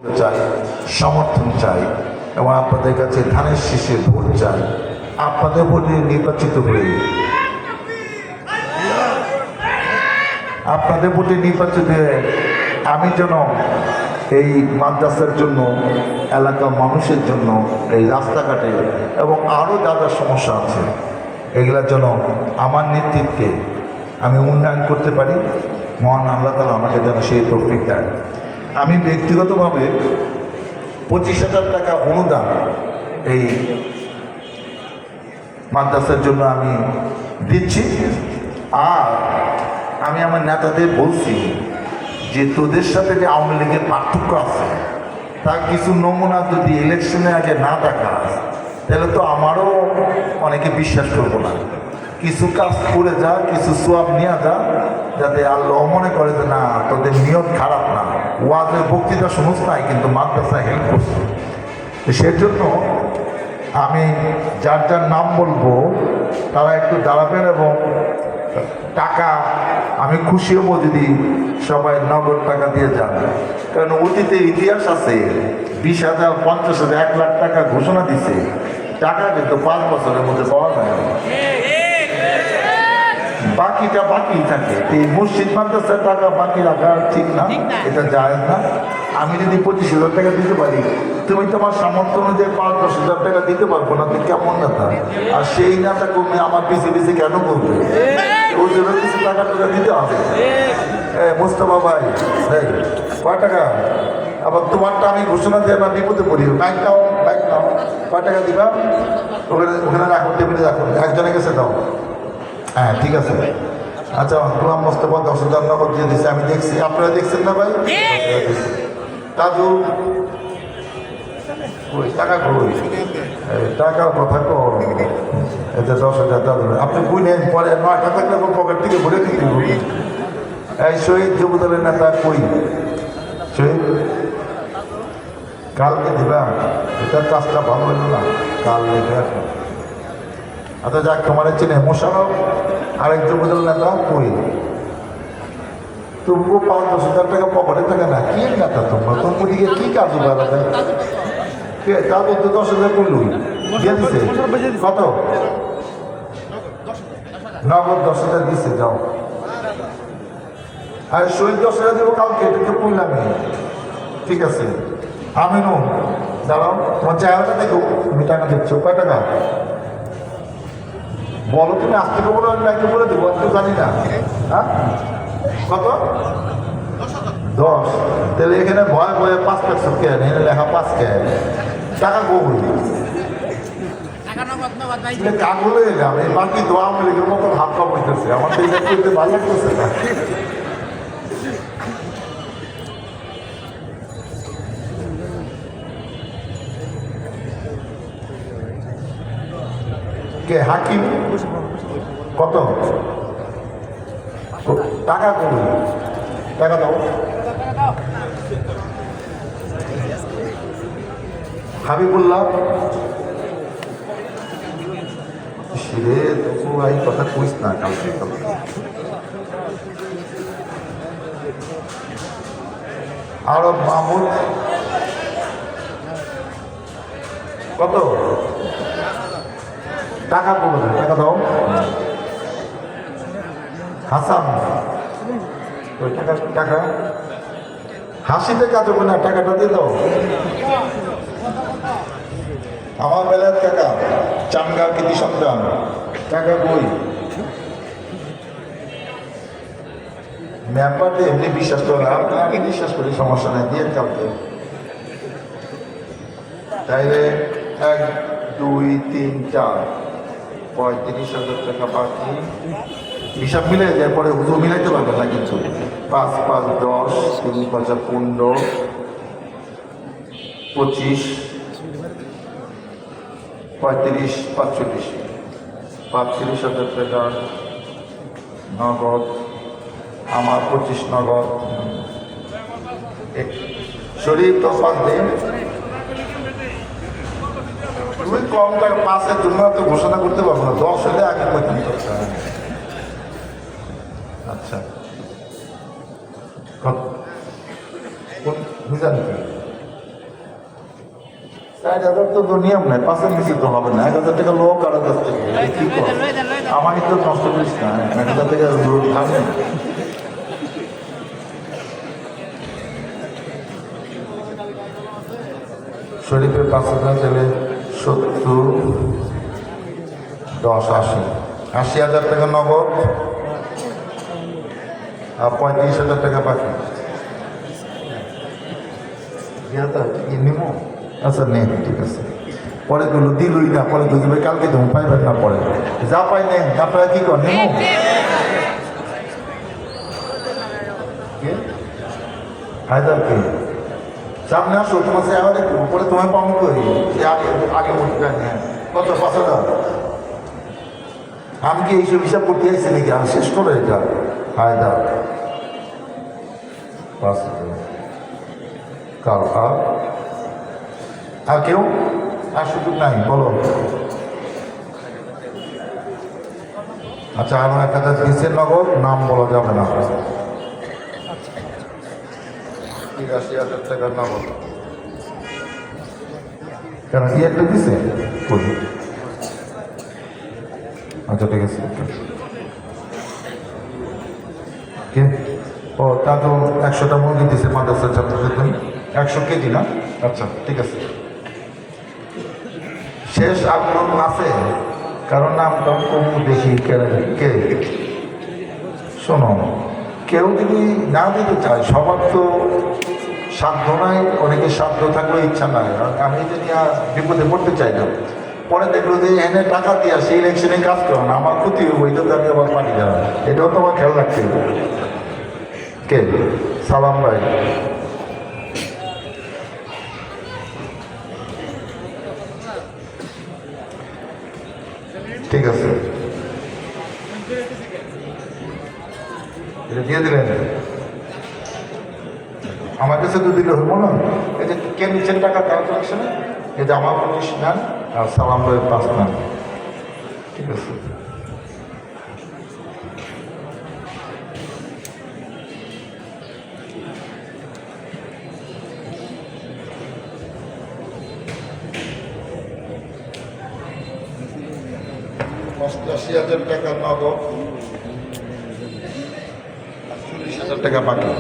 চাই, সমর্থন চাই এবং আপনাদের কাছে ধানের শীষে ভোট চাই। আপনাদের ভোটে নির্বাচিত হয়ে আমি যেন এই মাদ্রাসার জন্য, এলাকার মানুষের জন্য, এই রাস্তাঘাটে এবং আরও যা যা সমস্যা আছে এগুলোর জন্য আমার নেতৃত্বে আমি উন্নয়ন করতে পারি। মহান আল্লাহ তাআলা আমাকে যেন সেই তৌফিক দেয়। আমি ব্যক্তিগতভাবে 25,000 টাকা অনুদান এই মাদ্রাসার জন্য আমি দিচ্ছি। আর আমি আমার নেতাদের বলছি যে তোদের সাথে যে আওয়ামী লীগের পার্থক্য আছে তার কিছু নমুনা যদি ইলেকশনের আগে না দেখা তাহলে তো আমারও অনেকে বিশ্বাস করবো না। কিছু কাজ করে যা, কিছু সোয়াব নিয়ে যা, যাতে আল্লাহ মনে করে যে না তোদের নিয়ত খারাপ না, ওয়াজের বক্তৃতা শুনুস নাই কিন্তু মাদ্রাসায় হেল্প করছে। সেজন্য আমি যার যার নাম বলবো তারা একটু দাঁড়াবেন এবং টাকা আমি খুশি হবো যদি সবাই নগদ টাকা দিয়ে যান। কারণ অতীতে ইতিহাস আছে 20,000, 50,000, 1 লাখ টাকা ঘোষণা দিছে, টাকা কিন্তু 5 বছরের মধ্যে পাওয়া যায় না, বাকিটা বাকি থাকে। এই মসজিদ মাদ্রাসার টাকা বাকি রাখা ঠিক না, এটা যায় না। আমি যদি 25,000 টাকা দিতে পারি, তুমি তোমার সামর্থ্য অনুযায়ী 5-10,000 টাকা দিতে পারবো না, তুমি কেমন নেতা? আর সেই নেতা কমে আমার পিছিয়ে পিছিয়ে কেন করবে? ওই জন্য কিছু টাকা টাকা দিতে হবে। মোস্তফা ভাই, কয় টাকা? আবার তোমারটা আমি ঘোষণা দিয়ে আমার বিপদে পড়ি। বাইক নাও, কয় টাকা দিবা? ওখানে রাখো, টেবিলে রাখো, একজনের কাছে দাও। হ্যাঁ ঠিক আছে। আচ্ছা, গোলাম মোস্তফা 10,000 নগদ দিয়ে দিচ্ছে, আমি দেখছি। আপনারা দেখছেন না ভাই? তাজু টাকা কই? টাকার কথা কর। এটা 10,000 দাদু আপনি বই নেন, পরে 9টা থাকলে পকেট থেকে ভরে দিতে হবে। এই শহীদ যুবদলের নেতা কই? শহীদ কালকে দিবা? এটার কাজটা ভালো হলো না, কাল নেবে। আচ্ছা যাক, তোমার চেনে মোশারফ আরেক যুবদল নেতা কই? তবুও 5-10,000 টাকা পকেটে থাকে না। কি নেতা তোমরা? তোর দিকে কি কাজ ভালো দেয়? তার মধ্যে 10,000 করল দিয়ে দিছে। কত? নগদ 10,000 দিচ্ছে, যাও। আর শহীদ 10,000 দেবো কালকে, এটা তো করলামই। ঠিক আছে, আমিনু দাঁড়াও, তোমার চেহারাটা দেখো, তুমি টাকা দিচ্ছ। কয় টাকা বলো? তুমি আসতে পারবো না, আমি ব্যাংকে বলে দেবো, আমি তো জানি না। হ্যাঁ কত? 10। তাহলে এখানে ভয় ভয়ে 5% কেন? এখানে লেখা 5 কেন? টাকা কবুল কাগলে এলাম। এই বাকি দোয়া মিলে মতো ভাব কাপ হইতেছে, আমার তো এটা করতে ভালো লাগতেছে না। কে হাকিম? কত টাকা কবুল? টাকা দাও। হাবিবুল্লাহ শিরে তবু এই কথা কইস না কালকে। আরব মাহমুদ কত টাকা বলবে? টাকা দাও। হাসান ওই টাকা টাকা হাসিতে কাজ হবে না, টাকাটা দিয়ে দাও। আমার বেলার টাকা চামগা কৃতি সন্তান টাকা বই মেম্বারদের এমনি বিশ্বাস করে না, আমি বিশ্বাস করি, সমস্যা নেই, দিয়ে কালকে। তাইলে 1, 2, 3, 4 35,000 টাকা বাকি। হিসাব মিলে যায় পরে হুজুর মিলাইতে পারবে না কিন্তু। 5, 5, 10, 3, 5, 15, 25, 35, 45, 35,000 টাকা নগদ। আমার 25 নগদ। শরীর তো 5 দিন। তুমি কম টাকা 5-এর জন্য তো ঘোষণা করতে পারবো না, 10 হলে আগে 45। আচ্ছা বুঝান 4,000 তো নিয়ম নাই, 5-এর নিচে তো হবে না। 1,000 টাকা লোক কারো কাছ থেকে কি কর, আমার তো নষ্ট করিস না। 1,000 টাকা ভাঙে শরীফের 5,000 তাহলে 70, 10, 80,000 টাকা নগদ আর 35,000 টাকা বাকি। নিমো আচ্ছা নে, ঠিক আছে। পরে গুলো দিলই না, পরে তো দিবে কালকে তুমি পাইবেন না, পরে যা পাই নেন। আপনারা কি করেন নিমো হায়দার কে সামনে আসো, তোমার সে আবার একটু পরে তোমায় পাবো করি আগে আগে বলতে জানি। কত 5,000? আমি কি এইসব হিসাব করতে আসছি নাকি? আমি শেষ করে এটা হায়দার 5,000 কাল আর কেউ আর সুযোগ নাই, বলো। আচ্ছা আমার একটা কিসের নগদ নাম বলা যাবে না। 83,000 টাকার নগদ কেন কি একটা দিছে? আচ্ছা ঠিক আছে। ও তা তো 100টা মুরগি দিছে মাদ্রাসার ছাত্রদের জন্য, 100 কেজি না? আচ্ছা ঠিক আছে। শেষ আগ্রহ আছে কারণ নামটা কম দেখি কে শোনো, কেউ যদি না দিতে চায়, সবার তো সাধ্য নাই, অনেকের সাধ্য থাকলে ইচ্ছা নাই। আমি এটা নিয়ে বিপদে পড়তে চাই না। পরে দেখলো যে এনে টাকা দিয়ে সেই ইলেকশনে কাজ করো না, আমার ক্ষতি হবো, এটা তো আমি আবার পানি দেওয়া, এটাও তো আমার খেয়াল রাখতে হবে। কে সালাম ভাই, ঠিক আছে এটা দিয়ে দিলেন। আমার কাছে তো দিলে হবো না। এই যে কে নিচ্ছেন টাকা দেওয়া চলছে না, এই যে আমার 25 নেন আর সালাম ভাই 5 নেন, ঠিক আছে। $88,000 টাকা নগদ, 40,000 টাকা বাকি।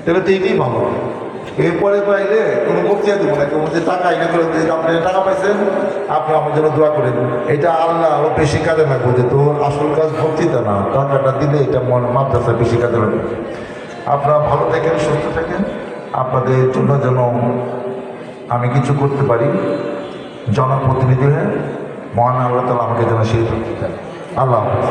তাহলে তো এইটাই ভালো। এরপরে পাইলে কোনো বক্তৃতা দেবো না, কেউ যে টাকা এনে করে আপনি টাকা পাইছেন, আপনি আমার জন্য দোয়া করেন। এটা আল্লাহ আরও বেশি কাজে লাগবে, যে তোর আসল কাজ বক্তৃতা না, টাকাটা দিলে এটা মাদ্রাসা বেশি কাজে লাগবে। আপনারা ভালো থাকেন, সুস্থ থাকেন। আপনাদের জন্য যেন আমি কিছু করতে পারি, জনপ্রতিনিধি হয়ে মহান আল্লাহ তাআলা আমাকে যেন সেই দেন। আল্লাহ হাফেজ।